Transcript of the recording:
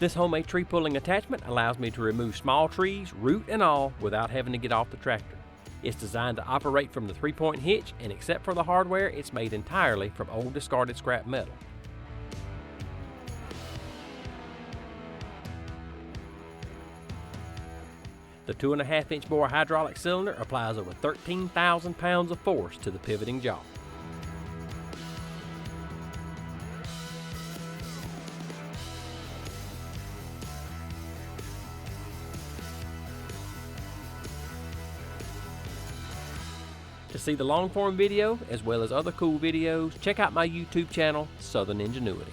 This homemade tree pulling attachment allows me to remove small trees, root and all, without having to get off the tractor. It's designed to operate from the 3-point hitch, and except for the hardware, it's made entirely from old discarded scrap metal. The 2.5-inch bore hydraulic cylinder applies over 13,000 pounds of force to the pivoting jaw. To see the long form video, as well as other cool videos, check out my YouTube channel, Southern Ingenuity.